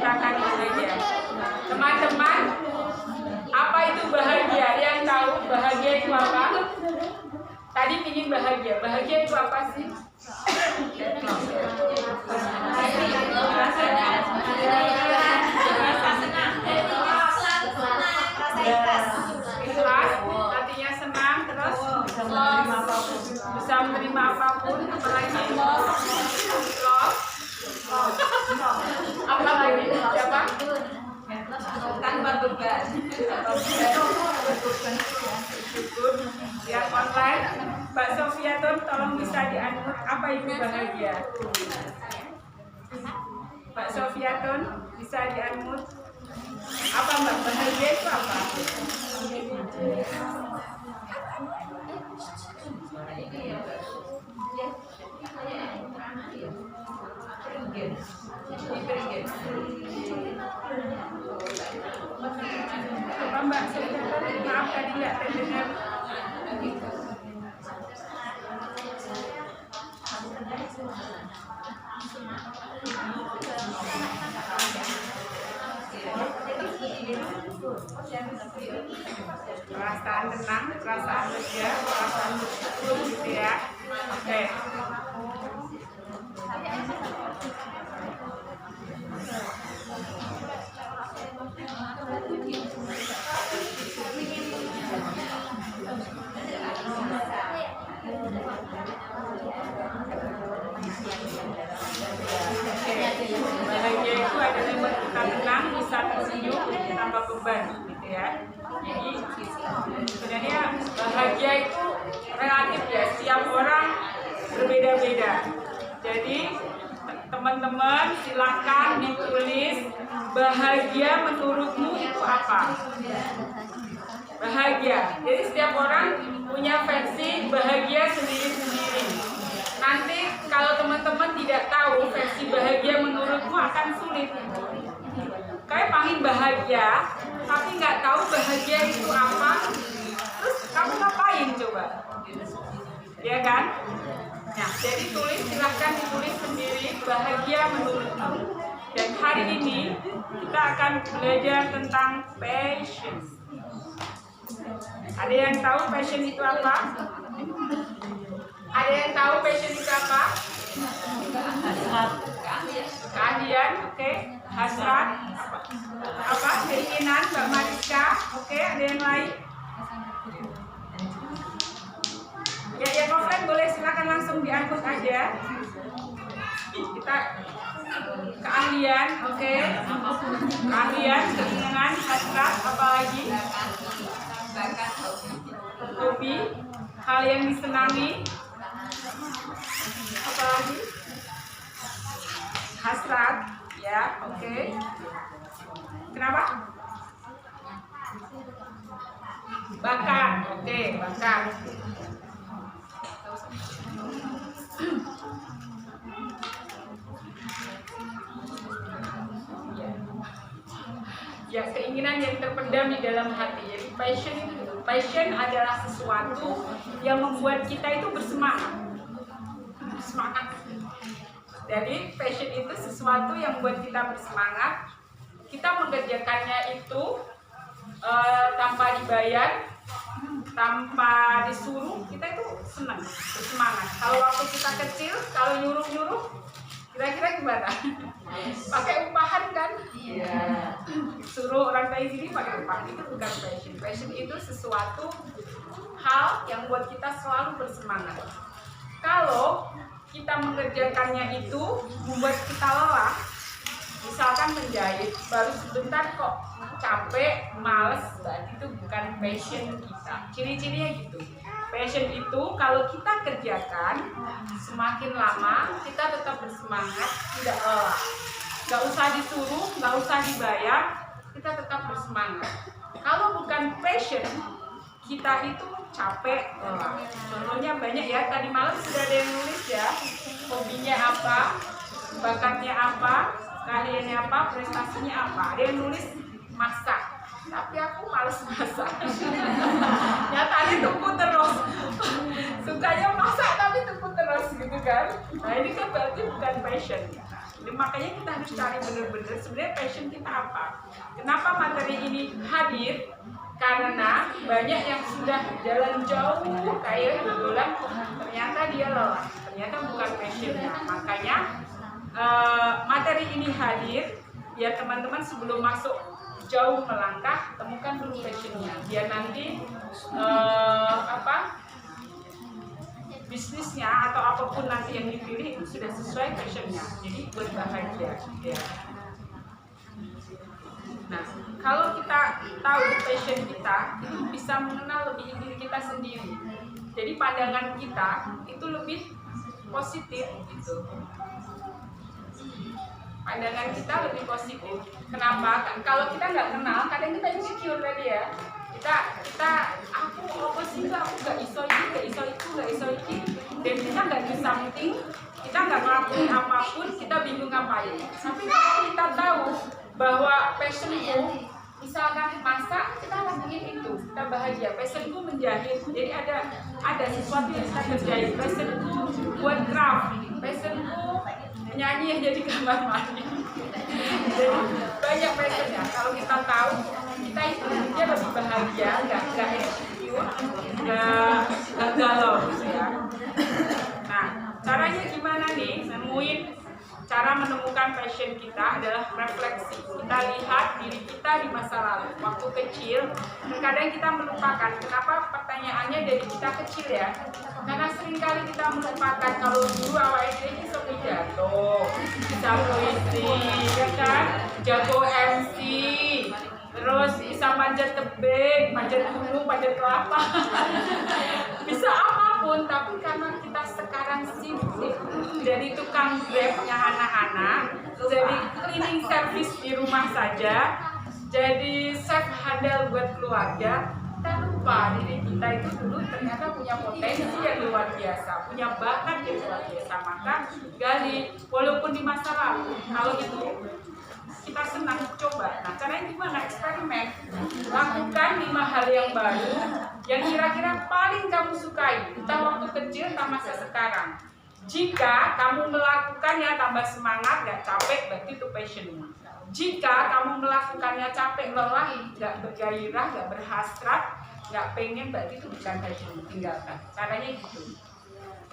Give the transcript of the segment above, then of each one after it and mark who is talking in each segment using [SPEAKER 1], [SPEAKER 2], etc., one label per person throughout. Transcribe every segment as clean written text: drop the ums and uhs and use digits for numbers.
[SPEAKER 1] silakan bahagia. Teman-teman, apa itu bahagia? Yang tahu bahagia itu apa? Tadi ingin bahagia. Bahagia itu apa sih? Ikhlas, artinya senang, terus bisa menerima apapun, apalagi love, apa lagi? Siapa? Tanpa beban. Yang online, Mbak Sofiatun tolong bisa di-unmute. Apa itu bahagia? Mbak Sofiatun bisa di-unmute. Apa Mbak, bahagia itu apa? Apa Mbak Sofiatun? Maaf tadi nggak terdengar. Perasaan tenang, perasaan lega, perasaan bersyukur gitu ya. Oke. Bahagia itu adalah membuat kita tenang, bisa tersenyum tanpa beban, gitu ya. Jadi sebenarnya bahagia itu relatif ya, setiap orang berbeda-beda. Jadi teman-teman silakan ditulis bahagia menurutmu itu apa? Bahagia. Jadi setiap orang punya versi bahagia sendiri-sendiri. Nanti kalau teman-teman tidak tahu versi bahagia menurutmu akan sulit. Kayak pengen bahagia, tapi nggak tahu bahagia itu apa. Terus kamu ngapain coba? Ya kan? Nah, jadi silahkan ditulis sendiri bahagia menurutmu. Dan hari ini kita akan belajar tentang passion. Ada yang tahu passion itu apa? Ada yang tahu passion itu apa? Keahlian, oke. Hasrat, apa? Keinginan, Mbak Mariska, oke. Ada yang lain? Ya, yang offline boleh silakan langsung diangkut aja. Kita keahlian, oke. Keahlian, keinginan, hasrat, apa lagi? Hobi, hal yang disenangi, apa lagi? Hasrat, ya, oke. Kenapa? Bakat, oke, bakat. Ya, keinginan yang terpendam di dalam hati. Jadi passion adalah sesuatu yang membuat kita itu bersemangat. Jadi passion itu sesuatu yang membuat kita bersemangat. Kita mengerjakannya itu tanpa dibayar, tanpa disuruh, kita itu senang, bersemangat. Kalau waktu kita kecil, kalau nyuruh-nyuruh, kira-kira gimana? Pakai upahan kan? Iya. Suruh orang dari sini pakai upahan, itu bukan passion. Passion itu sesuatu hal yang buat kita selalu bersemangat. Kalau kita mengerjakannya itu membuat kita lelah, misalkan menjahit, baru sebentar kok capek, males, berarti itu bukan passion kita. Ciri-cirinya gitu. Passion itu kalau kita kerjakan semakin lama kita tetap bersemangat, tidak lelah. Gak usah disuruh, gak usah dibayar, kita tetap bersemangat. Kalau bukan passion, kita itu capek, lelah. Contohnya banyak ya, tadi malam sudah ada yang nulis ya. Hobinya apa, bakatnya apa, keahliannya apa, prestasinya apa. Ada yang nulis masak, tapi aku males masak. Nyatanya tunggu terus. Sukanya masak tapi tunggu terus gitu kan. Nah ini kan berarti bukan passion. Jadi makanya kita harus cari benar-benar sebenarnya passion kita apa. Kenapa materi ini hadir? Karena banyak yang sudah jalan jauh kayak bulan ternyata dia lelah, ternyata bukan passionnya. Makanya materi ini hadir ya teman-teman, sebelum masuk jauh melangkah, temukan dulu passionnya. Biar nanti bisnisnya atau apapun nanti yang dipilih itu sudah sesuai passionnya. Jadi buat bahagia. Ya. Nah, kalau kita tahu passion kita, itu bisa mengenal lebih diri kita sendiri. Jadi pandangan kita itu lebih positif gitu. Pandangan kita lebih positif. Kenapa? Kalau kita nggak kenal, kadang kita insecure tadi ya. Aku apa sih, aku nggak iso ini, nggak iso itu, nggak iso ini, dan kita nggak do something, kita nggak ngelakuin apapun, kita bingung ngapain. Tapi kalau kita tahu bahwa passionku misalkan masak, kita lakuin itu, kita bahagia. Passionku menjahit, jadi ada sesuatu yang kita kerjain. Passionku buat craft, passionku nyanyi jadi kamar mandi. Jadi banyak passionnya. Kalau kita tahu, kita itu hidupnya lebih bahagia, nggak insecure, nggak galau gitu ya. Nah, caranya gimana nih? Nemuin cara menemukan passion kita adalah refleksi. Kita lihat diri kita di masa lalu, waktu kecil. Terkadang kita melupakan. Kenapa pertanyaannya dari kita kecil ya? Karena seringkali kita melupakan kalau dulu awal ini bisa pidato, bisa puisi, ya kan? Jago MC, terus bisa manjat tebing, manjat gunung, manjat kelapa. Bisa apapun, tapi karena kita sekarang sibuk jadi tukang grabnya anak-anak, jadi cleaning service di rumah saja, jadi chef handal buat keluarga, kita lupa diri kita itu dulu ternyata punya potensi yang luar biasa, punya bakat yang luar biasa. Maka gali, walaupun di masa lalu, kalau itu kita senang coba. Nah, caranya gimana? Eksperimen. Lakukan 5 hal yang baru yang kira-kira paling kamu sukai, entah waktu kecil, entah masa sekarang. Jika kamu melakukannya tambah semangat, gak capek, berarti itu passionmu. Jika kamu melakukannya capek, lelah, gak bergairah, gak berhasrat, gak pengen, berarti itu bukan passionmu. Tinggalkan. Caranya gitu.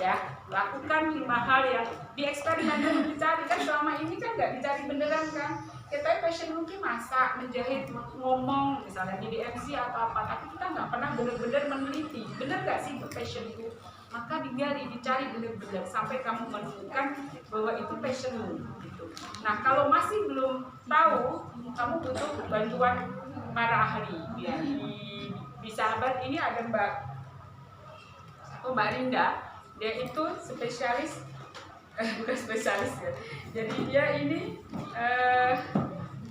[SPEAKER 1] Ya, lakukan 5 hal yang dieksperimen dan dicari. Kan selama ini kan gak dicari beneran kan. Kita passion mungkin masak, menjahit, ngomong, misalnya di MC atau apa, tapi kita nggak pernah benar-benar meneliti, benar nggak sih itu passion itu? Maka digali, dicari benar-benar sampai kamu menemukan bahwa itu passionmu. Gitu. Nah, kalau masih belum tahu, kamu butuh bantuan para ahli. Ya, di sahabat ini ada Mbak Rinda, dia itu spesialis. Bukan spesialis ya. Jadi dia ini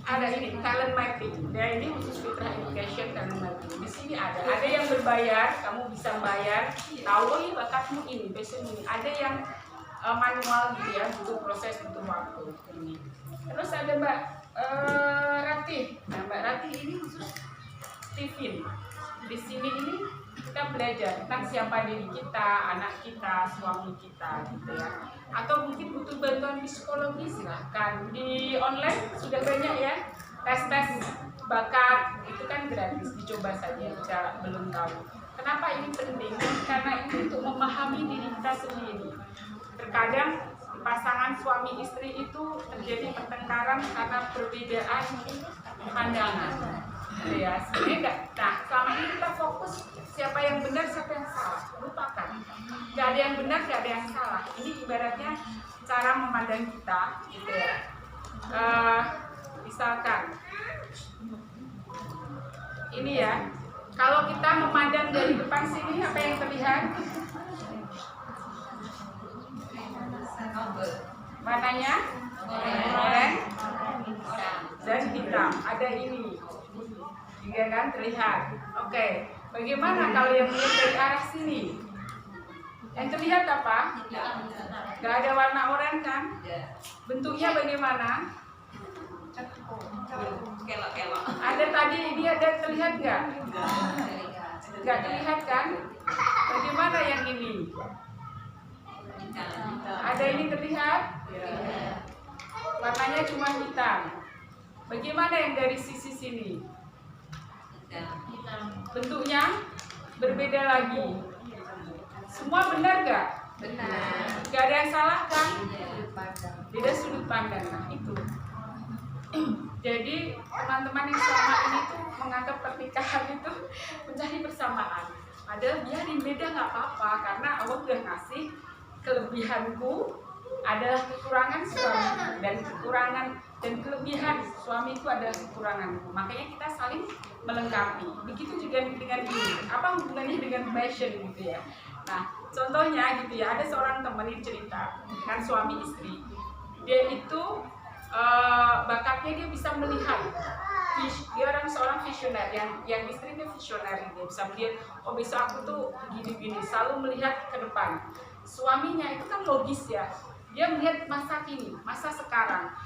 [SPEAKER 1] ada ini talent mapping. Dia ini khusus Fitra Education talent mapping. Di sini ada yang berbayar, kamu bisa bayar. Tahu nih bakatmu ini, passion ini. Ada yang manual gitu ya, butuh proses, butuh waktu ini. Terus ada Mbak Ratih. Nah, Mbak Ratih ini khusus Steven. Di sini ini kita belajar tentang siapa diri kita, anak kita, suami kita gitu ya. Atau mungkin butuh bantuan psikologi, silahkan. Di online sudah banyak ya, tes-tes bakat, itu kan gratis, dicoba saja jika belum tahu. Kenapa ini penting? Karena ini untuk memahami diri kita sendiri. Terkadang pasangan suami istri itu terjadi pertengkaran karena perbedaan pandangan. Ya, sebenarnya enggak. Nah, selama ini kita fokus siapa yang benar, siapa yang salah. Lupakan. Gak ada yang benar, gak ada yang salah. Ini ibaratnya cara memandang kita, gitu ya. Misalkan, ini ya. Kalau kita memandang dari depan sini, apa yang terlihat? Warnanya oranye dan hitam. Ada ini. Iya kan, terlihat. Oke, bagaimana kalau yang melihat dari arah sini? Yang terlihat apa? Gak ada warna oranye kan? Bentuknya bagaimana?
[SPEAKER 2] Kelok-kelok.
[SPEAKER 1] Ada tadi, ini ada terlihat nggak? Nggak terlihat kan? Bagaimana yang ini? Ada ini terlihat? warnanya cuma hitam. Bagaimana yang dari sisi sini? Bentuknya berbeda lagi. Semua benar gak?
[SPEAKER 2] Benar.
[SPEAKER 1] Gak ada yang salah kan?
[SPEAKER 2] Iya.
[SPEAKER 1] Beda sudut pandang. Nah itu. Jadi teman-teman yang selama ini tuh menganggap pernikahan itu mencari persamaan. Padahal biarin beda nggak apa-apa, karena Allah udah ngasih kelebihanku adalah kekurangan suami, dan kekurangan dan kelebihan suami itu adalah kekuranganku. Makanya kita saling melengkapi. Begitu juga dengan ini. Apa hubungannya dengan passion gitu ya? Nah, contohnya gitu ya, ada seorang teman yang cerita dengan suami istri. Dia itu bakatnya dia bisa melihat. Dia orang seorang visioner, yang istrinya visioner, dia bisa melihat, oh besok aku tuh gini-gini, selalu melihat ke depan. Suaminya itu kan logis ya, dia melihat masa kini, masa sekarang.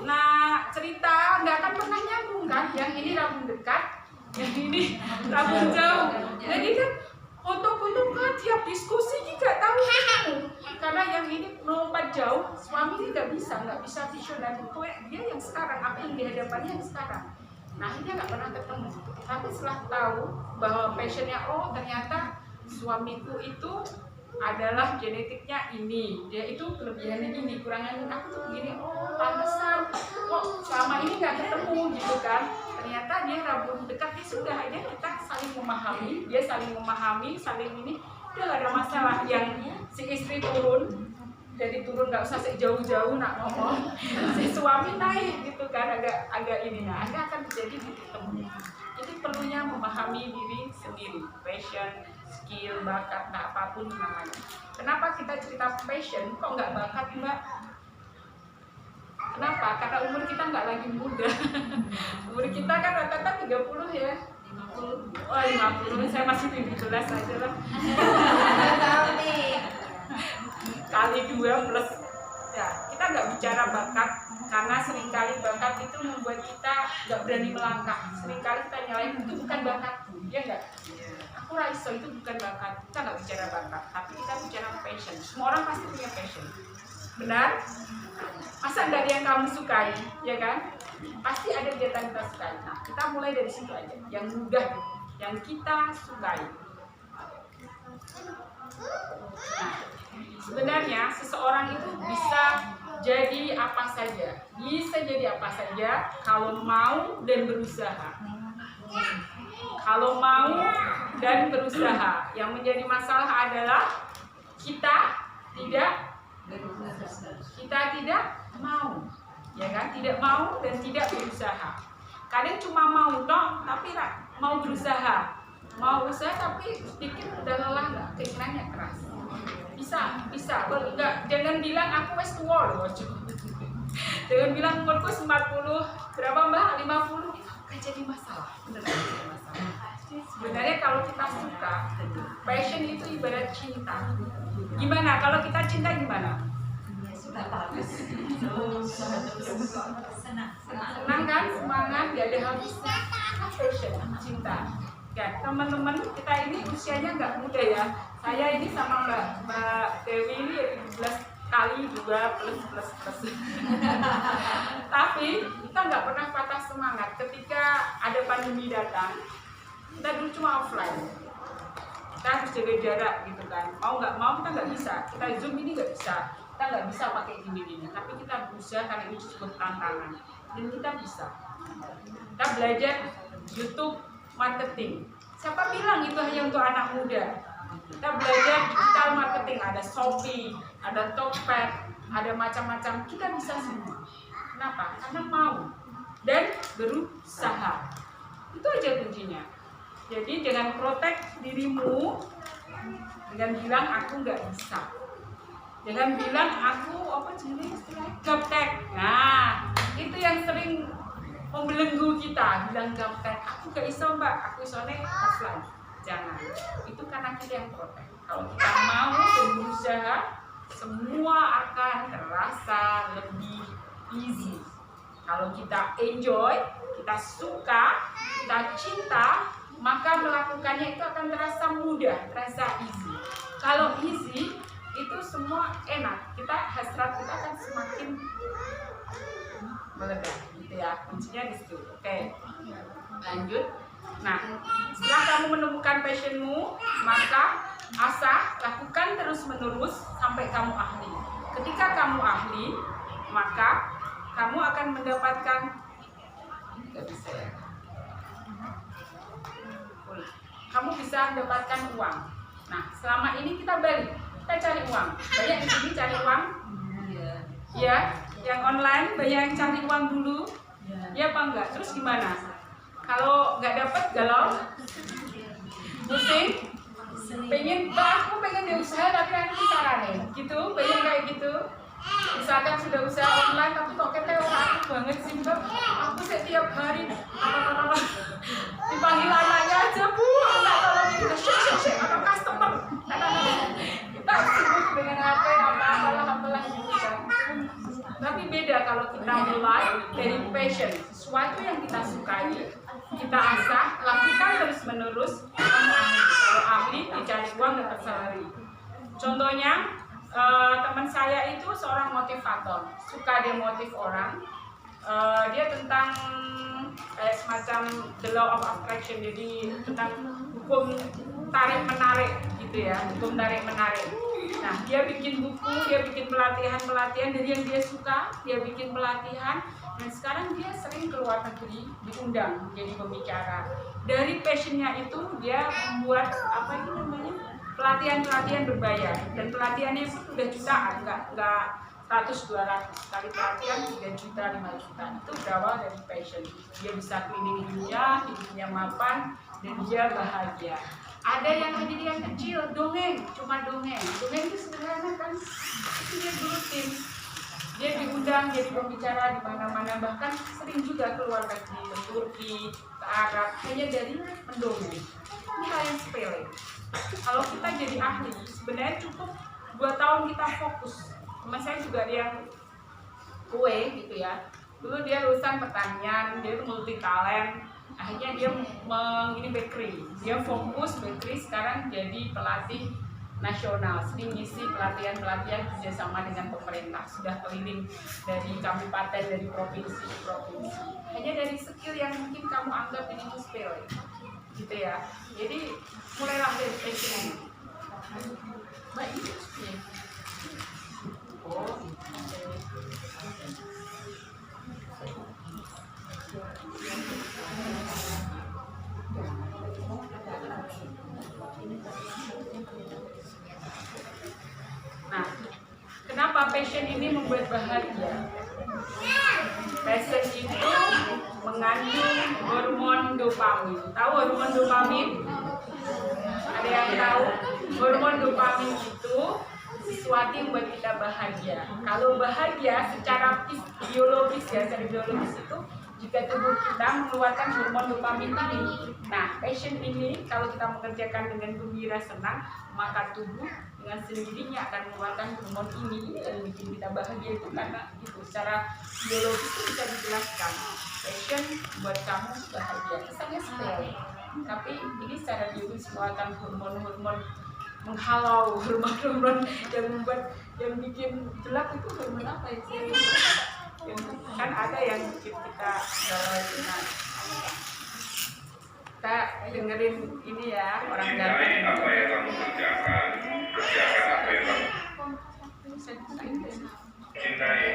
[SPEAKER 1] Nah cerita nggak akan pernah nyambung kan, yang ini rambut dekat, yang ini rambut jauh. Jadi kan untuk kan tiap diskusi juga tahu, karena yang ini melompat jauh, suami ini nggak bisa visioner. Dia yang sekarang, apa yang dihadapannya yang sekarang. Nah akhirnya nggak pernah ketemu. Tapi setelah tahu bahwa passionnya, oh ternyata suamiku itu adalah genetiknya ini, dia itu kelebihannya ini, kurangannya aku tuh begini, oh pantesan, kok selama ini nggak ketemu gitu kan. Ternyata dia rambut dekat, dia sudah aja kita saling memahami, dia saling memahami, saling ini, udah gak ada masalah. Yang si istri turun, jadi turun nggak usah jauh-jauh nak ngomong, si suami naik gitu kan, agak ini. Nah Anda akan terjadi titik temu. Jadi perlunya memahami diri sendiri, passion, skill, bakat, nah apapun namanya. Kenapa kita cerita passion, kok nggak bakat mbak? Kenapa? Karena umur kita nggak lagi muda. Umur kita kan rata-rata 30 ya. 50. Oh 50, saya masih 17 aja lah. Kali 2 plus. Ya, kita nggak bicara bakat, karena seringkali bakat itu membuat kita nggak berani melangkah. Seringkali kita nyalain itu bukan bakatku, ya nggak? Aku raiso itu bukan bakat. Kita nggak bicara bakat, tapi kita bicara passion. Semua orang pasti punya passion. Benar? Masa nggak ada yang kamu sukai, ya kan? Pasti ada kegiatan kita sukai. Nah, kita mulai dari situ aja, yang mudah, yang kita sukai. Nah, sebenarnya seseorang itu bisa jadi apa saja, kalau mau dan berusaha. Kalau mau dan berusaha. Yang menjadi masalah adalah kita tidak mau, ya kan? Tidak mau dan tidak berusaha. Kadang cuma mau toh, tapi mau berusaha. Mau usaha tapi sedikit udah lelah nggak, keinginannya keras. Bisa. Enggak, jangan bilang aku wes tua loh. Jangan bilang umurku 40, berapa mbak? 50. Kan jadi masalah. Beneran jadi masalah. Sebenarnya kalau kita suka, passion itu ibarat cinta. Gimana? Kalau kita cinta gimana? Senang kan? Semangat, gak ada habisnya. Passion, cinta. Ya, teman-teman kita ini usianya nggak muda ya. Saya ini sama Mbak Dewi ini 17 kali 2 plus. Tapi kita nggak pernah patah semangat ketika ada pandemi datang. Kita dulu cuma offline. Kita harus jaga jarak gitu kan. Mau nggak mau kita nggak bisa. Kita Zoom ini nggak bisa. Kita nggak bisa pakai gini-gini. Tapi kita berusaha karena ini sebuah tantangan. Dan kita bisa. Kita belajar YouTube marketing. Siapa bilang itu hanya untuk anak muda? Kita belajar digital marketing, ada Shopee, ada Tokped, ada macam-macam. Kita bisa semua. Kenapa? Karena mau dan berusaha. Itu aja kuncinya. Jadi jangan protek dirimu dengan bilang aku nggak bisa. Jangan bilang aku apa jenis gaptek. Nah, itu yang sering membelenggu kita, bilang gaptek, aku gak iso mbak, aku isone offline. Jangan, itu karena kita yang protek. Kalau kita mau dan berusaha, semua akan terasa lebih easy. Kalau kita enjoy, kita suka, kita cinta, maka melakukannya itu akan terasa mudah, terasa easy. Kalau easy, itu semua enak, hasrat kita akan semakin meledak gitu ya, kuncinya di situ. Oke, lanjut. Nah, setelah kamu menemukan passionmu, maka asah, lakukan terus menerus sampai kamu ahli. Ketika kamu ahli, maka kamu akan mendapatkan, nggak bisa ya, kamu bisa mendapatkan uang. Nah, selama ini kita balik, kita cari uang. Banyak di sini cari uang, ya, yang online banyak yang cari uang dulu, ya apa enggak? Terus gimana? Kalau nggak dapat galau, pusing, aku pengen dia usaha tapi nanti caranya, gitu, pengen kayak gitu. Misalkan sudah usaha online tapi kok kita orang banget sih mbak, aku setiap hari dipanggil anaknya aja, bu, enggak tolong gitu, shit, atau customer, kita sibuk dengan HP apalah gitu kan. Tapi beda kalau kita mulai dari passion, sesuatu yang kita sukai, kita asah, lakukan terus menerus, kalau ahli dicari uang dapat salary. Contohnya, teman saya itu seorang motivator, suka dia motiv orang. Dia tentang kayak semacam the law of attraction, jadi tentang hukum tarik menarik gitu ya, hukum tarik menarik. Nah, dia bikin buku, dia bikin pelatihan dari yang dia suka, dia bikin pelatihan, dan sekarang dia sering ke luar negeri diundang jadi pembicara. Dari passionnya itu dia membuat apa itu namanya, pelatihan berbayar, dan pelatihannya itu sudah jutaan, nggak 100-200 kali pelatihan 3 juta 5 juta. Itu berawal dari passion. Dia bisa keliling dunia, hidupnya mapan, dan dia bahagia. Ada yang jadi yang kecil, dongeng, cuma dongeng itu sederhana kan, itu dia rutin. Dia diundang jadi pembicara di mana-mana, bahkan sering juga keluar negeri, ke Turki, ke Arab, hanya dari mendongeng. Ini hal yang sepele. Kalau kita jadi ahli, sebenarnya cukup 2 tahun kita fokus. Teman saya juga yang kue gitu ya, dulu dia lulusan pertanian, dia itu multi talent. Akhirnya dia ini bakery, dia fokus bakery, sekarang jadi pelatih nasional, sering ngisi pelatihan kerjasama dengan pemerintah, sudah keliling dari kabupaten, dari provinsi ke provinsi. Hanya dari skill yang mungkin kamu anggap ini sepele, gitu ya. Jadi mulailah dari passion. Baik, ya. Nah, kenapa passion ini membuat bahagia? Passion itu mengandung hormon dopamin. Tahu hormon dopamin? Ada yang tahu? Hormon dopamin itu sesuatu yang membuat kita bahagia. Kalau bahagia secara biologis ya, secara biologis itu jika tubuh kita mengeluarkan hormon dopamin ini. Nah, passion ini kalau kita mengerjakan dengan gembira, senang, maka tubuh dengan sendirinya akan mengeluarkan hormon ini yang bikin kita bahagia. Itu karena itu secara biologis itu bisa dijelaskan. Passion buat kamu bahagia. Kesannya sepele, tapi ini secara biologis mengeluarkan hormon-hormon menghalau, hormon-hormon yang membuat, yang bikin gelap. Itu hormon apa ya? Kan ada yang bikin kita galau. Nah, kita dengerin ini ya, orang
[SPEAKER 3] Cintai
[SPEAKER 1] ganteng.
[SPEAKER 3] apa yang kamu kerjakan apa yang kamu cintai